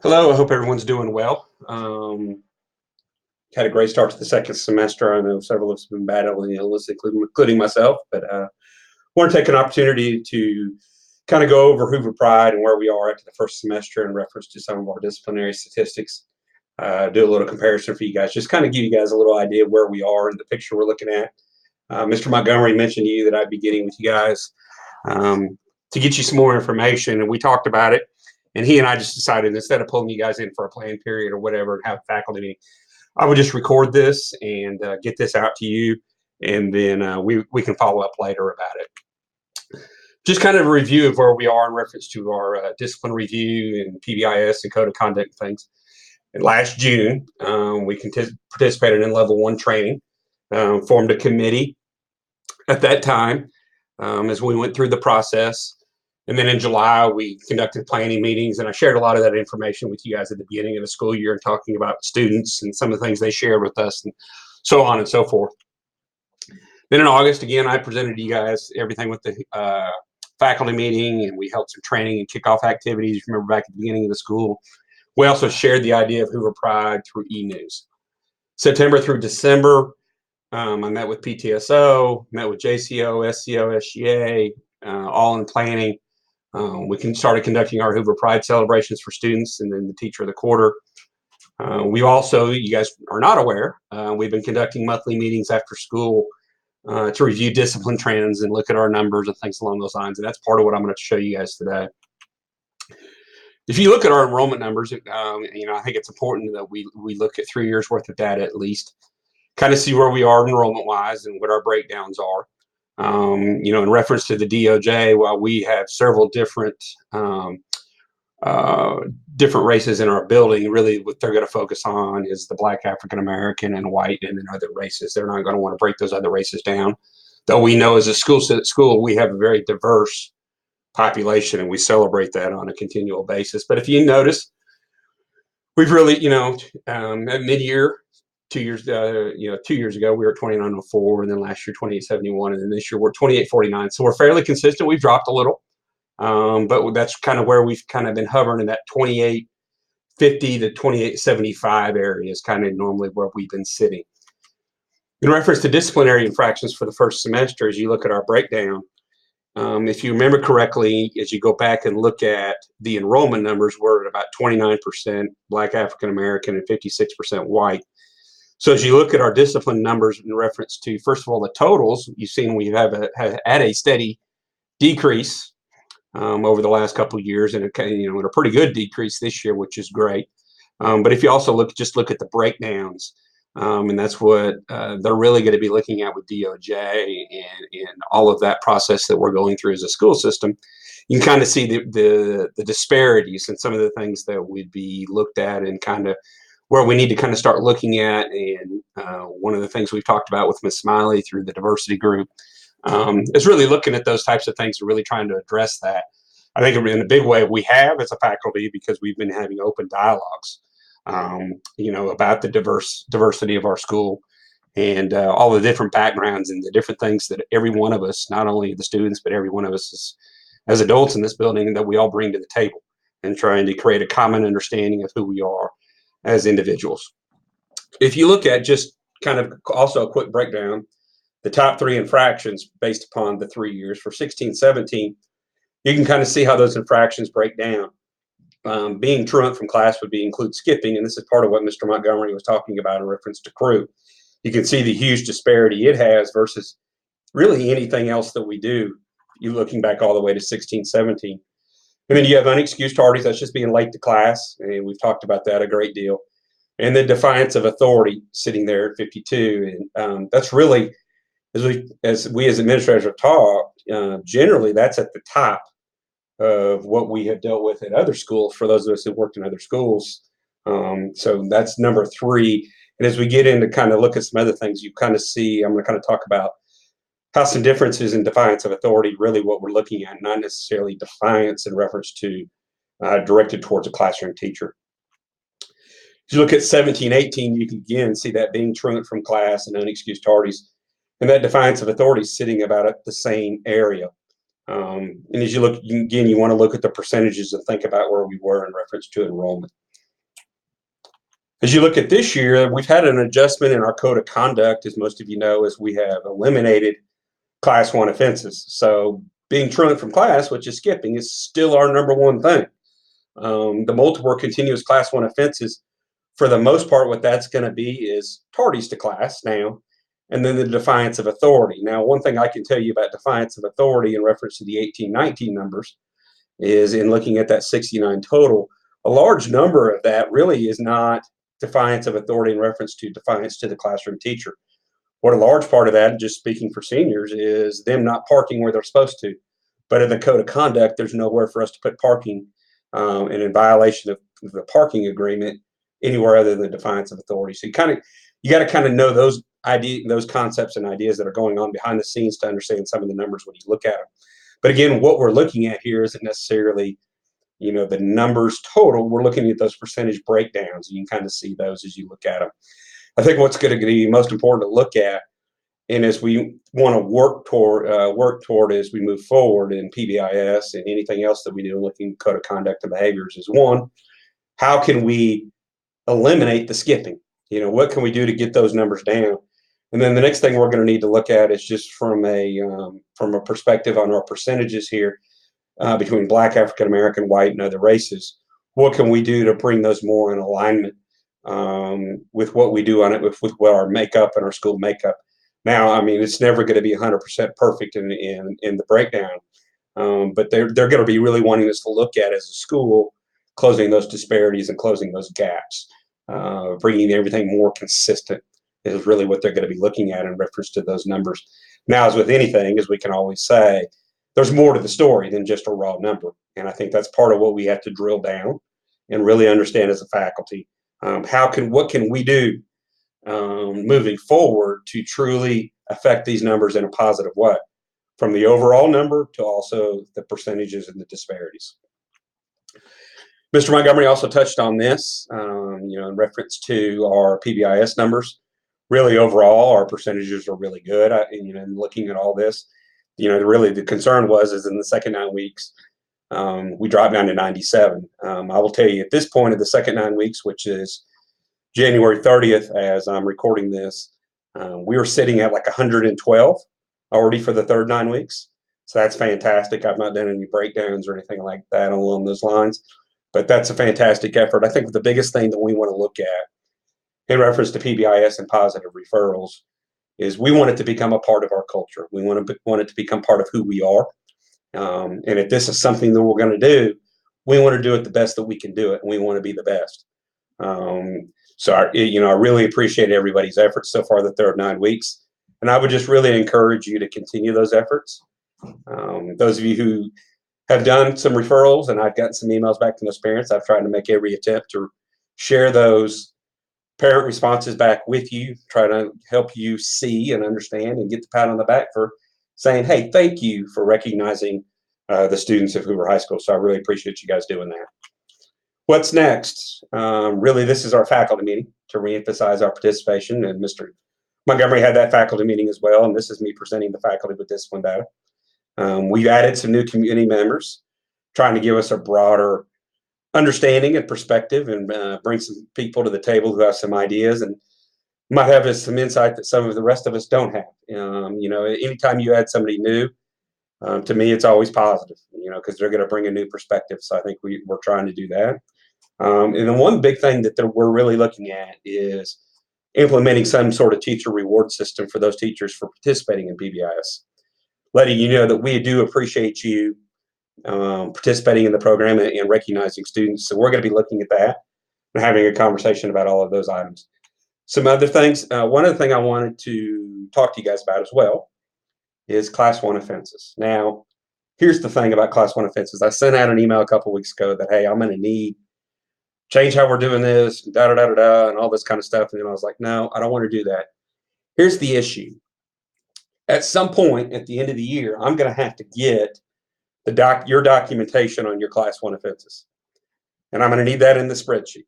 Hello, I hope everyone's doing well. Had a great start to the second semester. I know several of us have been battling illness, including myself, but want to take an opportunity to kind of go over Hoover Pride and where we are after the first semester in reference to some of our disciplinary statistics. Do a little comparison for you guys, just kind of give you guys a little idea of where we are in the picture we're looking at. Mr. Montgomery mentioned to you that I'd be getting with you guys to get you some more information, and we talked about it. And he and I just decided instead of pulling you guys in for a plan period or whatever and have faculty meeting, I would just record this and get this out to you, and then we can follow up later about it. Just kind of a review of where we are in reference to our discipline review and PBIS and code of conduct and things. And last June, we participated in level 1 training, formed a committee at that time as we went through the process. And then in July, we conducted planning meetings, and I shared a lot of that information with you guys at the beginning of the school year and talking about students and some of the things they shared with us and so on and so forth. Then in August, again, I presented to you guys everything with the faculty meeting, and we held some training and kickoff activities. Remember back at the beginning of the school. We also shared the idea of Hoover Pride through e-news. September through December, I met with PTSO, met with JCO, SCO, SGA, all in planning. We started conducting our Hoover Pride celebrations for students and then the Teacher of the Quarter. We also, you guys are not aware, we've been conducting monthly meetings after school to review discipline trends and look at our numbers and things along those lines. And that's part of what I'm going to show you guys today. If you look at our enrollment numbers, I think it's important that we look at 3 years worth of data at least, kind of see where we are enrollment-wise and what our breakdowns are. In reference to the DOJ, while we have several different races in our building, really what they're going to focus on is the Black, African American, and white, and then other races. They're not going to want to break those other races down. Though we know as a school we have a very diverse population, and we celebrate that on a continual basis. But if you notice, we've really, at mid-year, 2 years, 2 years ago, we were 2904, and then last year 2871, and then this year we're 2849. So we're fairly consistent. We've dropped a little, but that's kind of where we've kind of been hovering in that 2850 to 2875 area is kind of normally where we've been sitting. In reference to disciplinary infractions for the first semester, as you look at our breakdown, if you remember correctly, as you go back and look at the enrollment numbers, we're at about 29% Black, African American, and 56% white. So as you look at our discipline numbers in reference to, first of all, the totals, you've seen we have had a steady decrease over the last couple of years, and a pretty good decrease this year, which is great. But if you also look at the breakdowns, and that's what they're really going to be looking at with DOJ and all of that process that we're going through as a school system, you can kind of see the disparities and some of the things that would be looked at and kind of where we need to kind of start looking at. And one of the things we've talked about with Ms. Smiley through the diversity group is really looking at those types of things and really trying to address that. I think in a big way we have as a faculty, because we've been having open dialogues, about the diversity of our school and all the different backgrounds and the different things that every one of us, not only the students, but every one of us as adults in this building, that we all bring to the table, and trying to create a common understanding of who we are as individuals. If you look at just kind of also a quick breakdown, the top 3 infractions based upon the 3 years for 16-17, you can kind of see how those infractions break down. Being truant from class would include skipping, and this is part of what Mr. Montgomery was talking about in reference to crew. You can see the huge disparity it has versus really anything else that we do. You looking back all the way to 16-17. And then you have unexcused tardies, that's just being late to class, and we've talked about that a great deal. And then defiance of authority sitting there at 52, and that's really, as we as administrators are taught, generally that's at the top of what we have dealt with at other schools for those of us who worked in other schools. So that's number 3. And as we get into kind of look at some other things, you kind of see, I'm going to kind of talk about how some differences in defiance of authority, really what we're looking at, not necessarily defiance in reference to directed towards a classroom teacher. If you look at 17-18, you can again see that being truant from class and unexcused tardies, and that defiance of authority is sitting about at the same area. And as you look, again, you want to look at the percentages and think about where we were in reference to enrollment. As you look at this year, we've had an adjustment in our code of conduct, as most of you know, as we have eliminated class 1 offenses. So being truant from class, which is skipping, is still our number one thing. The multiple or continuous class 1 offenses, for the most part, what that's going to be is tardies to class now, and then the defiance of authority. Now, one thing I can tell you about defiance of authority in reference to the 1819 numbers is, in looking at that 69 total, a large number of that really is not defiance of authority in reference to defiance to the classroom teacher. What a large part of that, just speaking for seniors, is them not parking where they're supposed to. But in the code of conduct, there's nowhere for us to put parking, and in violation of the parking agreement anywhere other than defiance of authority. So you got to kind of know those those concepts and ideas that are going on behind the scenes to understand some of the numbers when you look at them. But again, what we're looking at here isn't necessarily, the numbers total. We're looking at those percentage breakdowns. You can kind of see those as you look at them. I think what's going to be most important to look at, and as we want to work toward as we move forward in PBIS and anything else that we do looking at code of conduct and behaviors, is one, how can we eliminate the skipping? What can we do to get those numbers down? And then the next thing we're going to need to look at is just from a perspective on our percentages here, between Black, African American, white, and other races. What can we do to bring those more in alignment with what we do on it, with what our makeup and our school makeup? Now, I mean, it's never going to be 100% perfect in the breakdown, but they're going to be really wanting us to look at as a school, closing those disparities and closing those gaps, bringing everything more consistent is really what they're going to be looking at in reference to those numbers. Now, as with anything, as we can always say, there's more to the story than just a raw number. And I think that's part of what we have to drill down and really understand as a faculty. What can we do moving forward to truly affect these numbers in a positive way, from the overall number to also the percentages and the disparities. Mr. Montgomery also touched on this, in reference to our PBIS numbers. Really, overall, our percentages are really good. In looking at all this, really the concern is in the second 9 weeks, we dropped down to 97. I will tell you, at this point of the second 9 weeks, which is January 30th, as I'm recording this, we were sitting at like 112 already for the third 9 weeks. So that's fantastic. I've not done any breakdowns or anything like that along those lines, but that's a fantastic effort. I think the biggest thing that we want to look at in reference to PBIS and positive referrals is we want it to become a part of our culture. We want it to become part of who we are. And if this is something that we're going to do, we want to do it the best that we can do it, and we want to be the best. So I really appreciate everybody's efforts so far the third 9 weeks, and I would just really encourage you to continue those efforts. Those of you who have done some referrals, and I've gotten some emails back from those parents, I've tried to make every attempt to share those parent responses back with you, try to help you see and understand and get the pat on the back for saying, hey, thank you for recognizing the students of Hoover High School. So I really appreciate you guys doing that. What's next? Really, this is our faculty meeting to reemphasize our participation, and Mr. Montgomery had that faculty meeting as well, and this is me presenting the faculty with discipline data. We've added some new community members, trying to give us a broader understanding and perspective, and bring some people to the table who have some ideas and might have some insight that some of the rest of us don't have. Anytime you add somebody new, to me, it's always positive, because they're going to bring a new perspective. So I think we're trying to do that. And then one big thing that we're really looking at is implementing some sort of teacher reward system for those teachers for participating in PBIS, letting you know that we do appreciate you participating in the program and recognizing students. So we're going to be looking at that and having a conversation about all of those items. Some other things. One other thing I wanted to talk to you guys about as well is Class 1 offenses. Now, here's the thing about Class 1 offenses. I sent out an email a couple weeks ago that, hey, I'm going to need change how we're doing this, da-da-da-da-da, and all this kind of stuff. And then I was like, no, I don't want to do that. Here's the issue. At some point at the end of the year, I'm going to have to get your documentation on your Class 1 offenses. And I'm going to need that in the spreadsheet,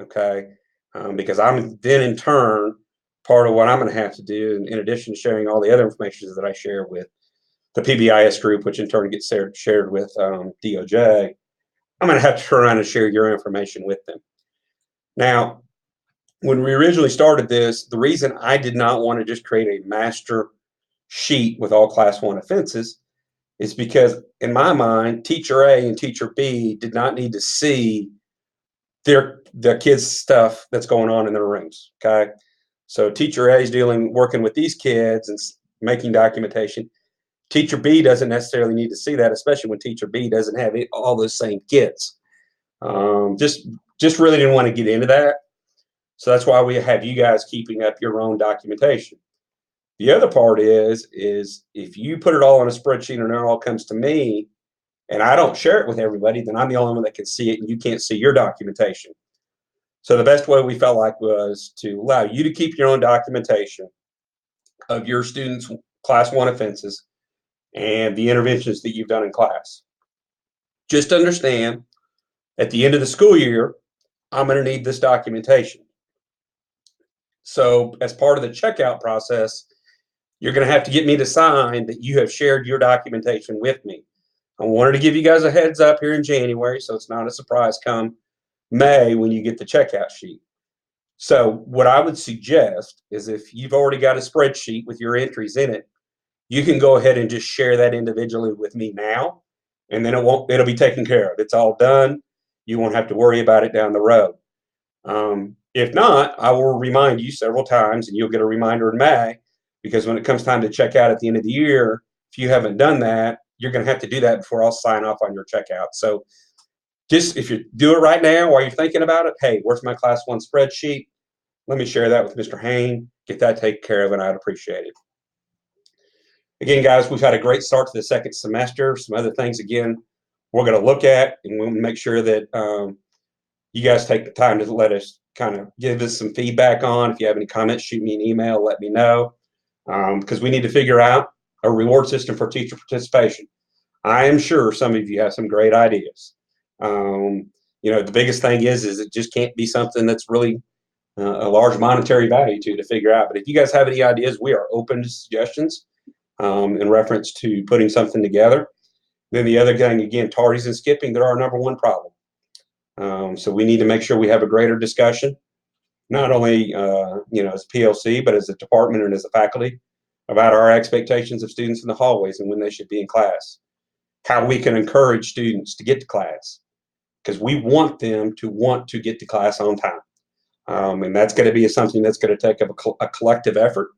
okay? Because I'm then in turn, part of what I'm going to have to do, in addition to sharing all the other information that I share with the PBIS group, which in turn gets shared with DOJ, I'm going to have to turn around and share your information with them. Now, when we originally started this, the reason I did not want to just create a master sheet with all class 1 offenses is because in my mind, teacher A and teacher B did not need to see the kids' stuff that's going on in their rooms. Okay. So teacher A is working with these kids and making documentation. Teacher B doesn't necessarily need to see that, especially when teacher B doesn't have all those same kids. Just really didn't want to get into that. So that's why we have you guys keeping up your own documentation. The other part is if you put it all on a spreadsheet and it all comes to me and I don't share it with everybody, then I'm the only one that can see it and you can't see your documentation. So the best way we felt like was to allow you to keep your own documentation of your students' class 1 offenses and the interventions that you've done in class. Just understand at the end of the school year, I'm going to need this documentation. So as part of the checkout process, you're going to have to get me to sign that you have shared your documentation with me. I wanted to give you guys a heads up here in January, so it's not a surprise come May when you get the checkout sheet. So what I would suggest is if you've already got a spreadsheet with your entries in it, you can go ahead and just share that individually with me now, and then it'll be taken care of. It's all done. You won't have to worry about it down the road. If not, I will remind you several times, and you'll get a reminder in May, because when it comes time to check out at the end of the year, if you haven't done that, you're going to have to do that before I'll sign off on your checkout. So just if you do it right now while you're thinking about it, hey, where's my class 1 spreadsheet? Let me share that with Mr. Hain, get that taken care of, and I'd appreciate it. Again, guys, we've had a great start to the second semester. Some other things, again, we're going to look at, and we'll make sure that you guys take the time to let us kind of give us some feedback on. If you have any comments, shoot me an email, let me know, because we need to figure out a reward system for teacher participation. I am sure some of you have some great ideas. The biggest thing is it just can't be something that's really a large monetary value to figure out. But if you guys have any ideas, we are open to suggestions in reference to putting something together. Then the other thing, again, tardies and skipping, they're our number one problem. So we need to make sure we have a greater discussion, not only as PLC, but as a department and as a faculty, about our expectations of students in the hallways and when they should be in class. How we can encourage students to get to class, because we want them to want to get to class on time. And that's going to be something that's going to take up a collective effort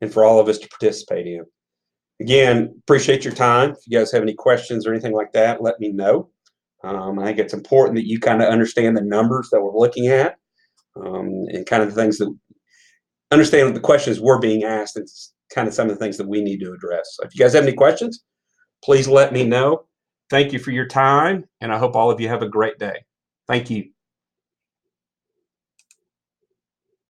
and for all of us to participate in. Again, appreciate your time. If you guys have any questions or anything like that, let me know. I think it's important that you kind of understand the numbers that we're looking at and kind of the things that understand the questions we're being asked and kind of some of the things that we need to address. So if you guys have any questions, please let me know. Thank you for your time, and I hope all of you have a great day. Thank you.